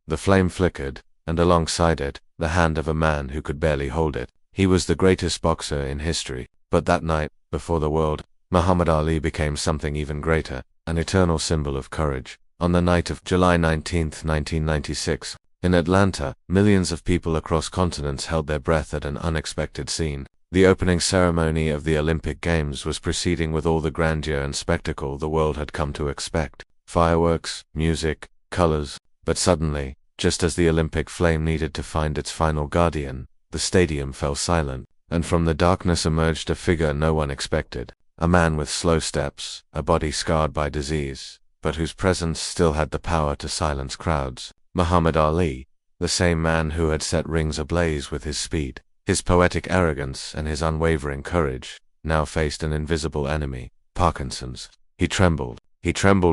The flame flickered, and alongside it, the hand of a man who could barely hold it. He was the greatest boxer in history, but that night, before the world, Muhammad Ali became something even greater, an eternal symbol of courage. On the night of July 19, 1996, in Atlanta, millions of people across continents held their breath at an unexpected scene. The opening ceremony of the Olympic Games was proceeding with all the grandeur and spectacle the world had come to expect. Fireworks, music, colors. But suddenly, just as the Olympic flame needed to find its final guardian, the stadium fell silent, and from the darkness emerged a figure no one expected. A man with slow steps, a body scarred by disease, but whose presence still had the power to silence crowds. Muhammad Ali, the same man who had set rings ablaze with his speed, his poetic arrogance, and his unwavering courage, now faced an invisible enemy, Parkinson's. He trembled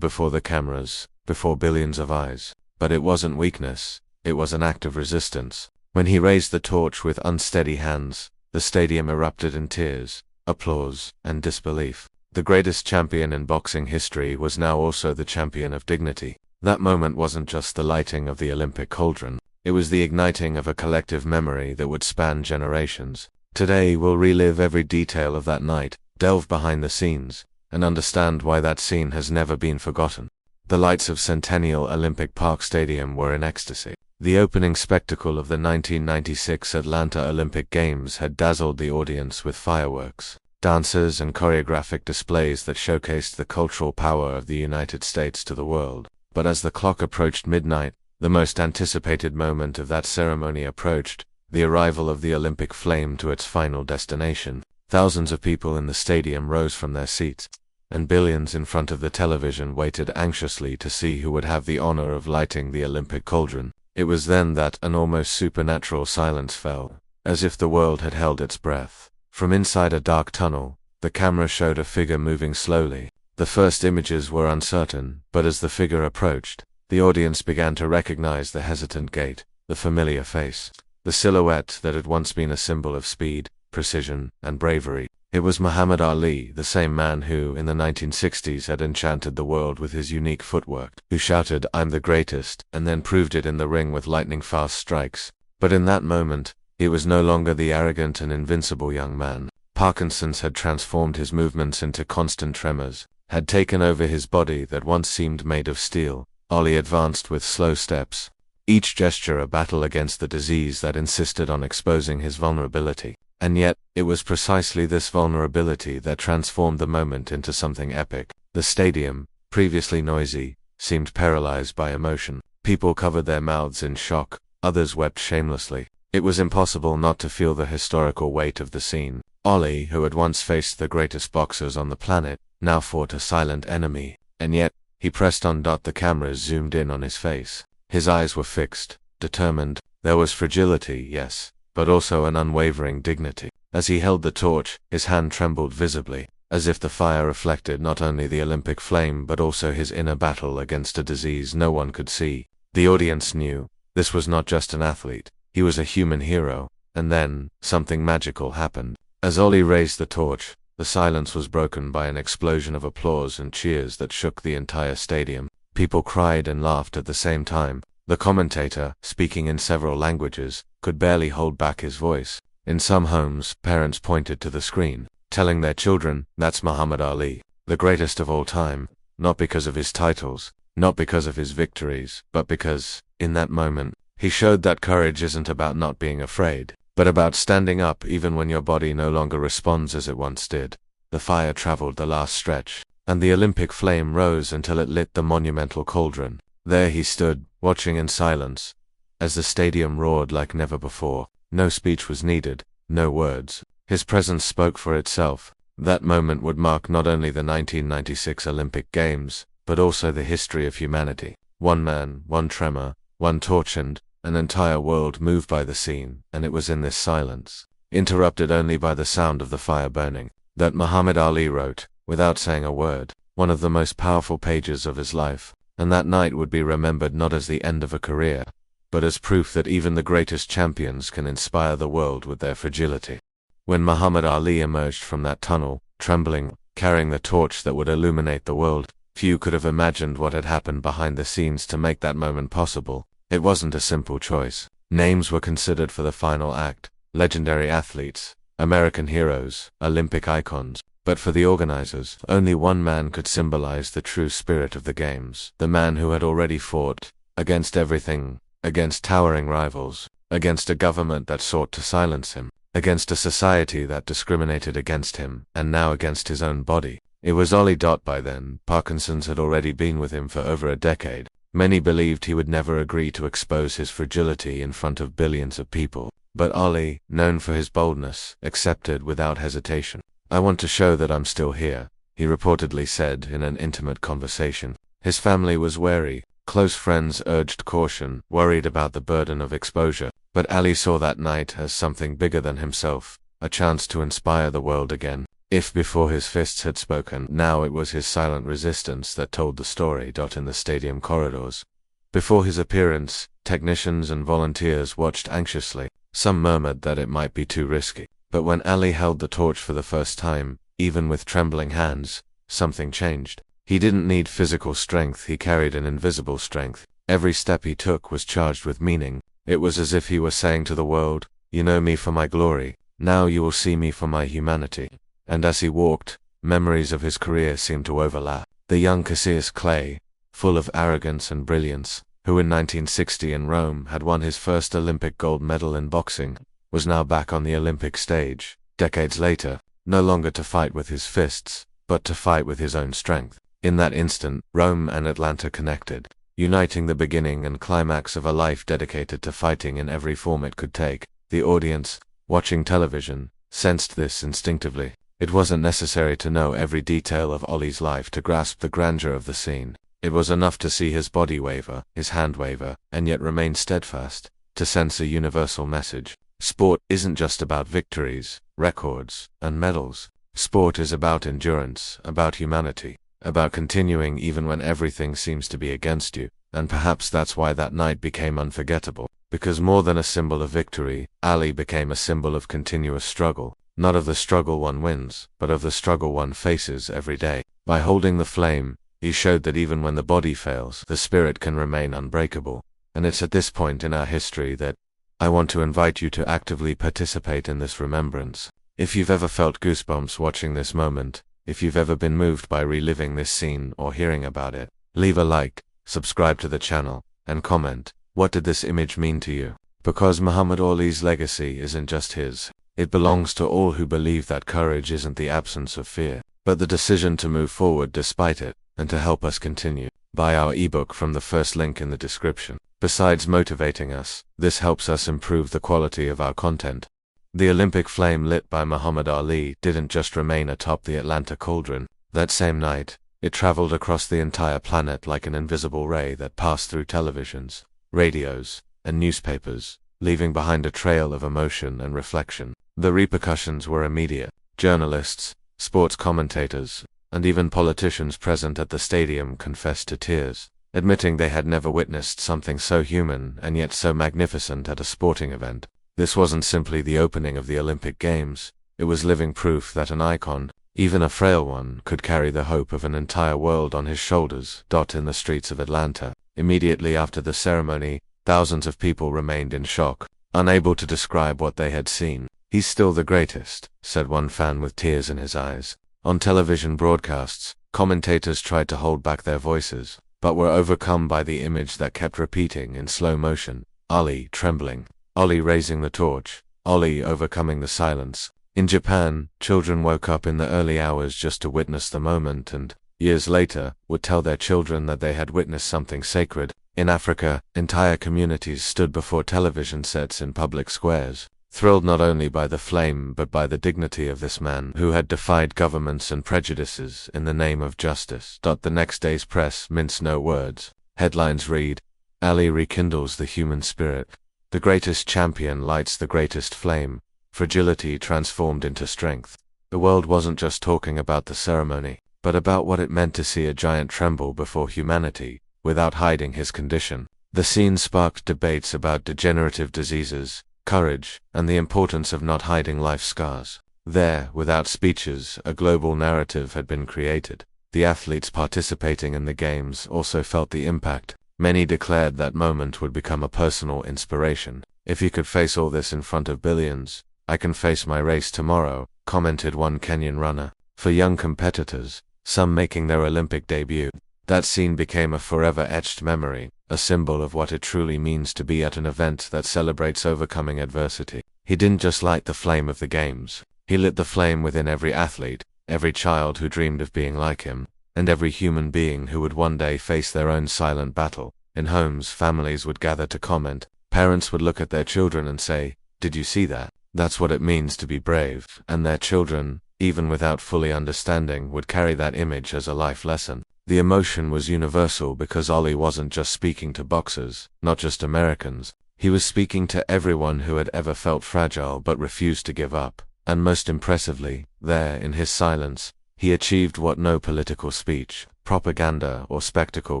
before the cameras, before billions of eyes. But it wasn't weakness, it was an act of resistance. When he raised the torch with unsteady hands, the stadium erupted in tears, applause, and disbelief. The greatest champion in boxing history was now also the champion of dignity. That moment wasn't just the lighting of the Olympic cauldron, it was the igniting of a collective memory that would span generations. Today we'll relive every detail of that night, delve behind the scenes, and understand why that scene has never been forgotten. The lights of Centennial Olympic Park Stadium were in ecstasy. The opening spectacle of the 1996 Atlanta Olympic Games had dazzled the audience with fireworks, dances, and choreographic displays that showcased the cultural power of the United States to the world. But as the clock approached midnight, the most anticipated moment of that ceremony approached, the arrival of the Olympic flame to its final destination. Thousands of people in the stadium rose from their seats, and billions in front of the television waited anxiously to see who would have the honor of lighting the Olympic cauldron. It was then that an almost supernatural silence fell, as if the world had held its breath. From inside a dark tunnel, the camera showed a figure moving slowly. The first images were uncertain, but as the figure approached, the audience began to recognize the hesitant gait, the familiar face, the silhouette that had once been a symbol of speed, precision, and bravery. It was Muhammad Ali, the same man who, in the 1960s, had enchanted the world with his unique footwork, who shouted, "I'm the greatest," and then proved it in the ring with lightning-fast strikes. But in that moment, he was no longer the arrogant and invincible young man. Parkinson's had transformed his movements into constant tremors, had taken over his body that once seemed made of steel. Ali advanced with slow steps, each gesture a battle against the disease that insisted on exposing his vulnerability. And yet, it was precisely this vulnerability that transformed the moment into something epic. The stadium, previously noisy, seemed paralyzed by emotion. People covered their mouths in shock, others wept shamelessly. It was impossible not to feel the historical weight of the scene. Ali, who had once faced the greatest boxers on the planet, now fought a silent enemy, and yet, he pressed on. The cameras zoomed in on his face. His eyes were fixed, determined. There was fragility, yes, but also an unwavering dignity. As he held the torch, his hand trembled visibly, as if the fire reflected not only the Olympic flame but also his inner battle against a disease no one could see. The audience knew, this was not just an athlete, he was a human hero. And then, something magical happened. As Ali raised the torch, the silence was broken by an explosion of applause and cheers that shook the entire stadium. People cried and laughed at the same time. The commentator, speaking in several languages, could barely hold back his voice. In some homes, parents pointed to the screen, telling their children, "That's Muhammad Ali, the greatest of all time," not because of his titles, not because of his victories, but because, in that moment, he showed that courage isn't about not being afraid, but about standing up even when your body no longer responds as it once did. The fire traveled the last stretch, and the Olympic flame rose until it lit the monumental cauldron. There he stood, watching in silence, as the stadium roared like never before. No speech was needed, no words. His presence spoke for itself. That moment would mark not only the 1996 Olympic Games, but also the history of humanity. One man, one tremor, one torch, and an entire world moved by the scene, and it was in this silence, interrupted only by the sound of the fire burning, that Muhammad Ali wrote, without saying a word, one of the most powerful pages of his life. And that night would be remembered not as the end of a career, but as proof that even the greatest champions can inspire the world with their fragility. When Muhammad Ali emerged from that tunnel, trembling, carrying the torch that would illuminate the world, few could have imagined what had happened behind the scenes to make that moment possible. It wasn't a simple choice. Names were considered for the final act: legendary athletes, American heroes, Olympic icons. But for the organizers, only one man could symbolize the true spirit of the games. The man who had already fought against everything, against towering rivals, against a government that sought to silence him, against a society that discriminated against him, and now against his own body. It was Ollie. By then, Parkinson's had already been with him for over a decade. Many believed he would never agree to expose his fragility in front of billions of people. But Ollie, known for his boldness, accepted without hesitation. "I want to show that I'm still here," he reportedly said in an intimate conversation. His family was wary. Close friends urged caution, worried about the burden of exposure. But Ali saw that night as something bigger than himself, a chance to inspire the world again. If before his fists had spoken, now it was his silent resistance that told the story. In the stadium corridors, before his appearance, technicians and volunteers watched anxiously. Some murmured that it might be too risky. But when Ali held the torch for the first time, even with trembling hands, something changed. He didn't need physical strength, he carried an invisible strength. Every step he took was charged with meaning. It was as if he were saying to the world, "You know me for my glory, now you will see me for my humanity." And as he walked, memories of his career seemed to overlap. The young Cassius Clay, full of arrogance and brilliance, who in 1960 in Rome had won his first Olympic gold medal in boxing, was now back on the Olympic stage, decades later, no longer to fight with his fists, but to fight with his own strength. In that instant, Rome and Atlanta connected, uniting the beginning and climax of a life dedicated to fighting in every form it could take. The audience, watching television, sensed this instinctively. It wasn't necessary to know every detail of Ollie's life to grasp the grandeur of the scene. It was enough to see his body waver, his hand waver, and yet remain steadfast, to sense a universal message. Sport isn't just about victories, records, and medals. Sport is about endurance, about humanity, about continuing even when everything seems to be against you. And perhaps that's why that night became unforgettable. Because more than a symbol of victory, Ali became a symbol of continuous struggle. Not of the struggle one wins, but of the struggle one faces every day. By holding the flame, he showed that even when the body fails, the spirit can remain unbreakable. And it's at this point in our history that I want to invite you to actively participate in this remembrance. If you've ever felt goosebumps watching this moment, if you've ever been moved by reliving this scene or hearing about it, leave a like, subscribe to the channel, and comment, what did this image mean to you? Because Muhammad Ali's legacy isn't just his. It belongs to all who believe that courage isn't the absence of fear, but the decision to move forward despite it. And to help us continue, buy our ebook from the first link in the description. Besides motivating us, this helps us improve the quality of our content. The Olympic flame lit by Muhammad Ali didn't just remain atop the Atlanta cauldron. That same night, it traveled across the entire planet like an invisible ray that passed through televisions, radios, and newspapers, leaving behind a trail of emotion and reflection. The repercussions were immediate. Journalists, sports commentators, and even politicians present at the stadium confessed to tears, admitting they had never witnessed something so human and yet so magnificent at a sporting event. This wasn't simply the opening of the Olympic Games, it was living proof that an icon, even a frail one, could carry the hope of an entire world on his shoulders. In the streets of Atlanta, immediately after the ceremony, thousands of people remained in shock, unable to describe what they had seen. "He's still the greatest," said one fan with tears in his eyes. On television broadcasts, commentators tried to hold back their voices, but were overcome by the image that kept repeating in slow motion. Ali trembling, Ollie raising the torch, Ollie overcoming the silence. In Japan, children woke up in the early hours just to witness the moment and, years later, would tell their children that they had witnessed something sacred. In Africa, entire communities stood before television sets in public squares, thrilled not only by the flame but by the dignity of this man who had defied governments and prejudices in the name of justice. The next day's press minced no words. Headlines read, "Ali rekindles the human spirit. The greatest champion lights the greatest flame. Fragility transformed into strength." The world wasn't just talking about the ceremony, but about what it meant to see a giant tremble before humanity, without hiding his condition. The scene sparked debates about degenerative diseases, courage, and the importance of not hiding life's scars. There, without speeches, a global narrative had been created. The athletes participating in the games also felt the impact. Many declared that moment would become a personal inspiration. "If you could face all this in front of billions, I can face my race tomorrow," commented one Kenyan runner. For young competitors, some making their Olympic debut, that scene became a forever etched memory, a symbol of what it truly means to be at an event that celebrates overcoming adversity. He didn't just light the flame of the games, he lit the flame within every athlete, every child who dreamed of being like him, and every human being who would one day face their own silent battle. In homes, families would gather to comment. Parents would look at their children and say, "Did you see that? That's what it means to be brave." And their children, even without fully understanding, would carry that image as a life lesson. The emotion was universal because Ollie wasn't just speaking to boxers, not just Americans. He was speaking to everyone who had ever felt fragile but refused to give up. And most impressively, there, in his silence, he achieved what no political speech, propaganda, or spectacle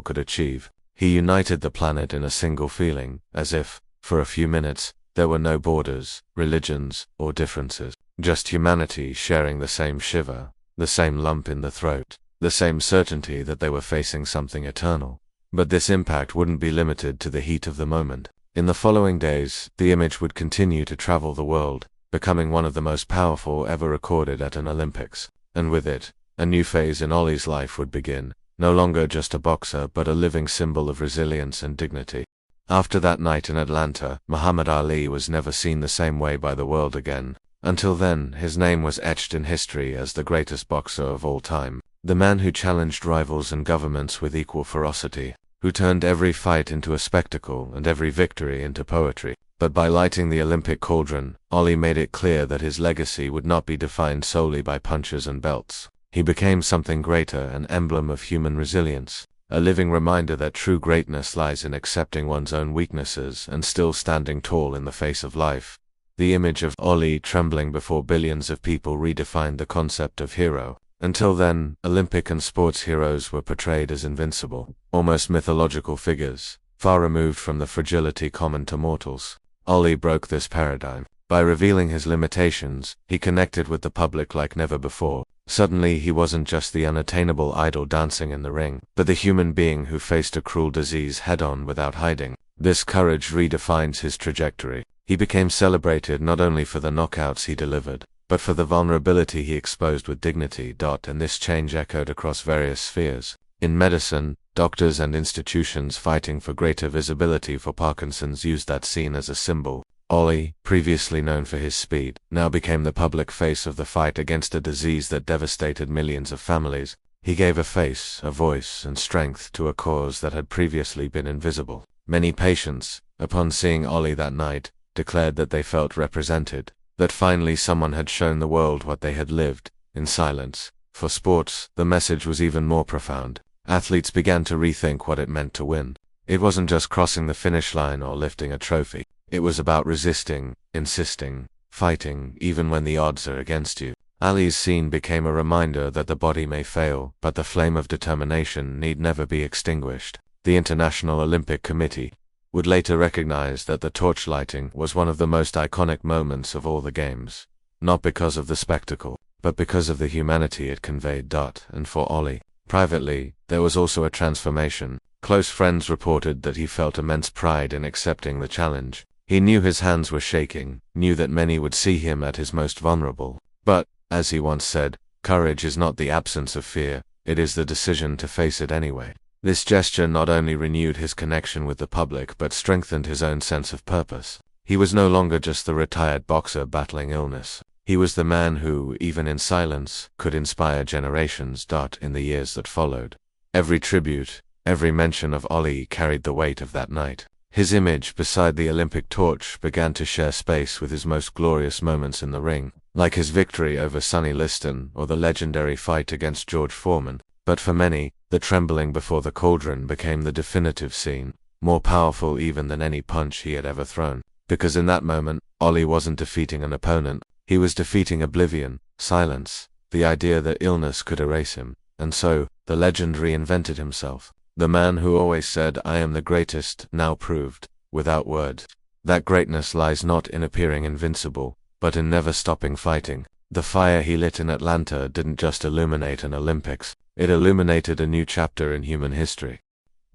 could achieve. He united the planet in a single feeling, as if, for a few minutes, there were no borders, religions, or differences. Just humanity sharing the same shiver, the same lump in the throat, the same certainty that they were facing something eternal. But this impact wouldn't be limited to the heat of the moment. In the following days, the image would continue to travel the world, becoming one of the most powerful ever recorded at an Olympics. And with it, a new phase in Ollie's life would begin, no longer just a boxer but a living symbol of resilience and dignity. After that night in Atlanta, Muhammad Ali was never seen the same way by the world again. Until then, his name was etched in history as the greatest boxer of all time, the man who challenged rivals and governments with equal ferocity, who turned every fight into a spectacle and every victory into poetry. But by lighting the Olympic cauldron, Ollie made it clear that his legacy would not be defined solely by punches and belts. He became something greater, an emblem of human resilience, a living reminder that true greatness lies in accepting one's own weaknesses and still standing tall in the face of life. The image of Ollie trembling before billions of people redefined the concept of hero. Until then, Olympic and sports heroes were portrayed as invincible, almost mythological figures, far removed from the fragility common to mortals. Ollie broke this paradigm. By revealing his limitations, he connected with the public like never before. Suddenly he wasn't just the unattainable idol dancing in the ring, but the human being who faced a cruel disease head-on without hiding. This courage redefines his trajectory. He became celebrated not only for the knockouts he delivered, but for the vulnerability he exposed with dignity. And this change echoed across various spheres. In medicine, doctors and institutions fighting for greater visibility for Parkinson's used that scene as a symbol. Ollie, previously known for his speed, now became the public face of the fight against a disease that devastated millions of families. He gave a face, a voice, and strength to a cause that had previously been invisible. Many patients, upon seeing Ollie that night, declared that they felt represented, that finally someone had shown the world what they had lived, in silence. For sports, the message was even more profound. Athletes began to rethink what it meant to win. It wasn't just crossing the finish line or lifting a trophy. It was about resisting, insisting, fighting, even when the odds are against you. Ali's scene became a reminder that the body may fail, but the flame of determination need never be extinguished. The International Olympic Committee would later recognize that the torch lighting was one of the most iconic moments of all the games, not because of the spectacle, but because of the humanity it conveyed. And for Ollie, privately, there was also a transformation. Close friends reported that he felt immense pride in accepting the challenge. He knew his hands were shaking, knew that many would see him at his most vulnerable. But, as he once said, courage is not the absence of fear, it is the decision to face it anyway. This gesture not only renewed his connection with the public but strengthened his own sense of purpose. He was no longer just the retired boxer battling illness. He was the man who, even in silence, could inspire generations. In the years that followed, every tribute, every mention of Ollie carried the weight of that night. His image beside the Olympic torch began to share space with his most glorious moments in the ring, like his victory over Sonny Liston or the legendary fight against George Foreman. But for many, the trembling before the cauldron became the definitive scene, more powerful even than any punch he had ever thrown. Because in that moment, Ollie wasn't defeating an opponent, he was defeating oblivion, silence, the idea that illness could erase him. And so, the legend reinvented himself. The man who always said, "I am the greatest," now proved, without words, that greatness lies not in appearing invincible, but in never stopping fighting. The fire he lit in Atlanta didn't just illuminate an Olympics, it illuminated a new chapter in human history.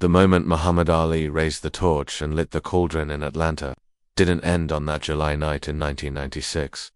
The moment Muhammad Ali raised the torch and lit the cauldron in Atlanta didn't end on that July night in 1996.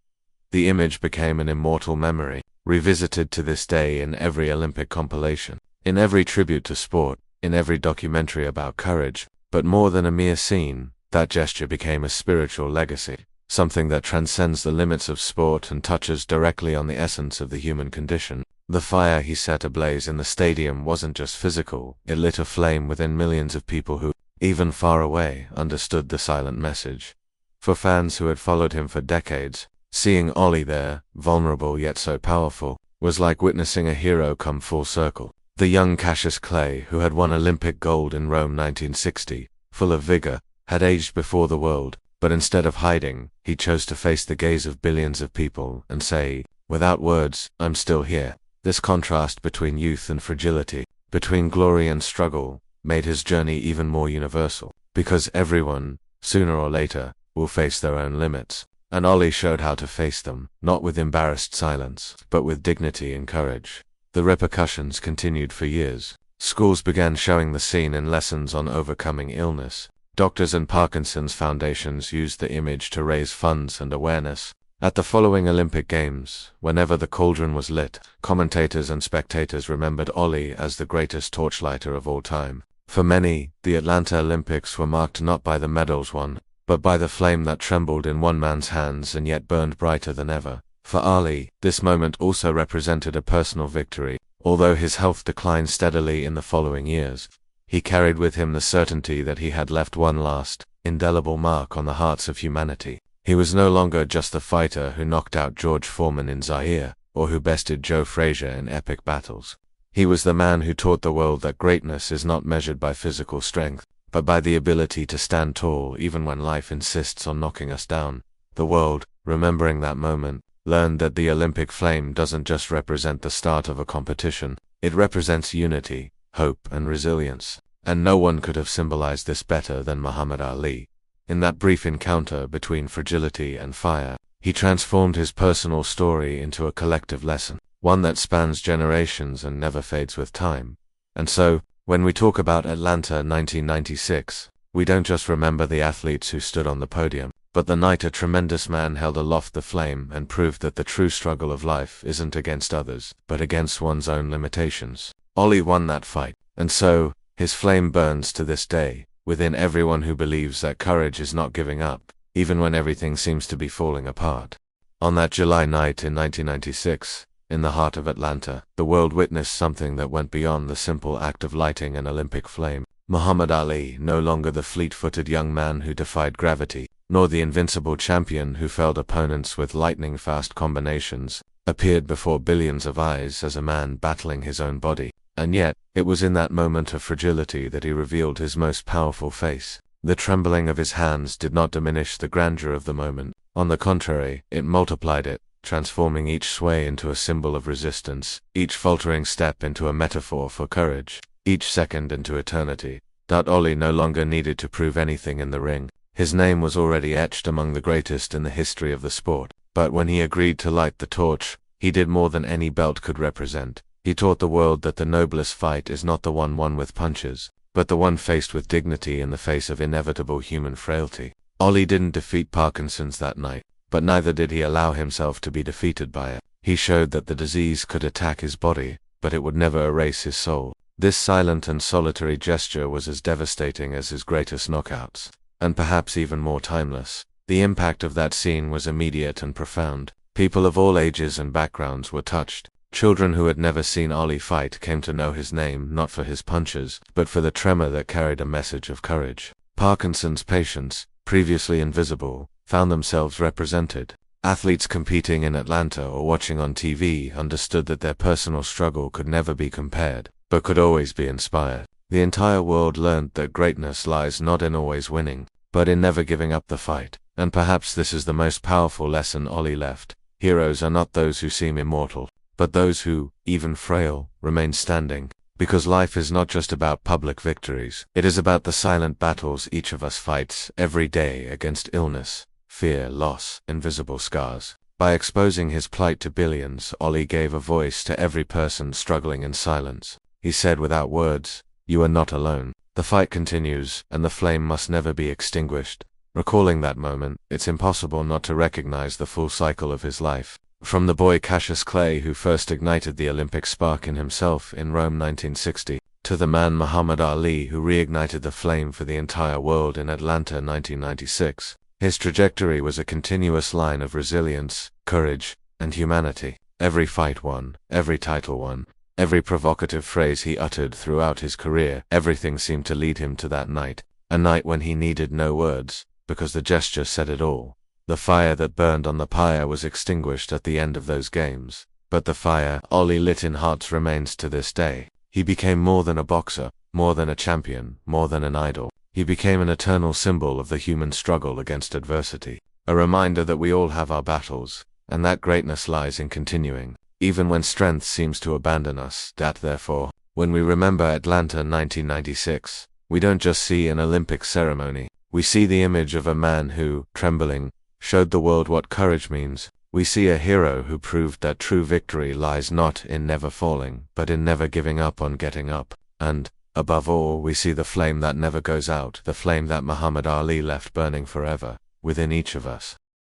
The image became an immortal memory, revisited to this day in every Olympic compilation, in every tribute to sport, in every documentary about courage. But more than a mere scene, that gesture became a spiritual legacy, something that transcends the limits of sport and touches directly on the essence of the human condition. The fire he set ablaze in the stadium wasn't just physical, it lit a flame within millions of people who, even far away, understood the silent message. For fans who had followed him for decades, seeing Ali there, vulnerable yet so powerful, was like witnessing a hero come full circle. The young Cassius Clay, who had won Olympic gold in Rome 1960, full of vigor, had aged before the world, but instead of hiding, he chose to face the gaze of billions of people and say, "Without words, I'm still here." This contrast between youth and fragility, between glory and struggle, made his journey even more universal, because everyone, sooner or later, will face their own limits. And Ali showed how to face them, not with embarrassed silence, but with dignity and courage. The repercussions continued for years. Schools began showing the scene in lessons on overcoming illness. Doctors and Parkinson's foundations used the image to raise funds and awareness. At the following Olympic Games, whenever the cauldron was lit, commentators and spectators remembered Ali as the greatest torchlighter of all time. For many, the Atlanta Olympics were marked not by the medals won, but by the flame that trembled in one man's hands and yet burned brighter than ever. For Ali, this moment also represented a personal victory. Although his health declined steadily in the following years, he carried with him the certainty that he had left one last, indelible mark on the hearts of humanity. He was no longer just the fighter who knocked out George Foreman in Zaire, or who bested Joe Frazier in epic battles. He was the man who taught the world that greatness is not measured by physical strength, but by the ability to stand tall even when life insists on knocking us down. The world, remembering that moment, learned that the Olympic flame doesn't just represent the start of a competition, it represents unity, hope, and resilience. And no one could have symbolized this better than Muhammad Ali. In that brief encounter between fragility and fire, he transformed his personal story into a collective lesson, one that spans generations and never fades with time. And so, when we talk about Atlanta 1996, we don't just remember the athletes who stood on the podium, but the night a tremendous man held aloft the flame and proved that the true struggle of life isn't against others, but against one's own limitations. Ali won that fight, and so, his flame burns to this day, within everyone who believes that courage is not giving up, even when everything seems to be falling apart. On that July night in 1996, in the heart of Atlanta, the world witnessed something that went beyond the simple act of lighting an Olympic flame. Muhammad Ali, no longer the fleet-footed young man who defied gravity, nor the invincible champion who felled opponents with lightning-fast combinations, appeared before billions of eyes as a man battling his own body. And yet, it was in that moment of fragility that he revealed his most powerful face. The trembling of his hands did not diminish the grandeur of the moment. On the contrary, it multiplied it, transforming each sway into a symbol of resistance, each faltering step into a metaphor for courage, each second into eternity. Ali no longer needed to prove anything in the ring. His name was already etched among the greatest in the history of the sport. But when he agreed to light the torch, he did more than any belt could represent. He taught the world that the noblest fight is not the one won with punches, but the one faced with dignity in the face of inevitable human frailty. Ali didn't defeat Parkinson's that night, but neither did he allow himself to be defeated by it. He showed that the disease could attack his body, but it would never erase his soul. This silent and solitary gesture was as devastating as his greatest knockouts, and perhaps even more timeless. The impact of that scene was immediate and profound. People of all ages and backgrounds were touched. Children who had never seen Ali fight came to know his name not for his punches, but for the tremor that carried a message of courage. Parkinson's patients, previously invisible, found themselves represented. Athletes competing in Atlanta or watching on TV understood that their personal struggle could never be compared, but could always be inspired. The entire world learned that greatness lies not in always winning, but in never giving up the fight. And perhaps this is the most powerful lesson Ali left. Heroes are not those who seem immortal, but those who, even frail, remain standing. Because life is not just about public victories. It is about the silent battles each of us fights every day against illness, fear, loss, invisible scars. By exposing his plight to billions, Ali gave a voice to every person struggling in silence. He said without words, "You are not alone." The fight continues, and the flame must never be extinguished. Recalling that moment, it's impossible not to recognize the full cycle of his life. From the boy Cassius Clay who first ignited the Olympic spark in himself in Rome 1960, to the man Muhammad Ali who reignited the flame for the entire world in Atlanta 1996. His trajectory was a continuous line of resilience, courage, and humanity. Every fight won, every title won, every provocative phrase he uttered throughout his career, everything seemed to lead him to that night, a night when he needed no words, because the gesture said it all. The fire that burned on the pyre was extinguished at the end of those games, but the fire Ali lit in hearts remains to this day. He became more than a boxer, more than a champion, more than an idol. He became an eternal symbol of the human struggle against adversity, a reminder that we all have our battles, and that greatness lies in continuing, even when strength seems to abandon us. That therefore, when we remember Atlanta 1996, we don't just see an Olympic ceremony, we see the image of a man who, trembling, showed the world what courage means. We see a hero who proved that true victory lies not in never falling, but in never giving up on getting up. And, above all, we see the flame that never goes out, the flame that Muhammad Ali left burning forever, within each of us.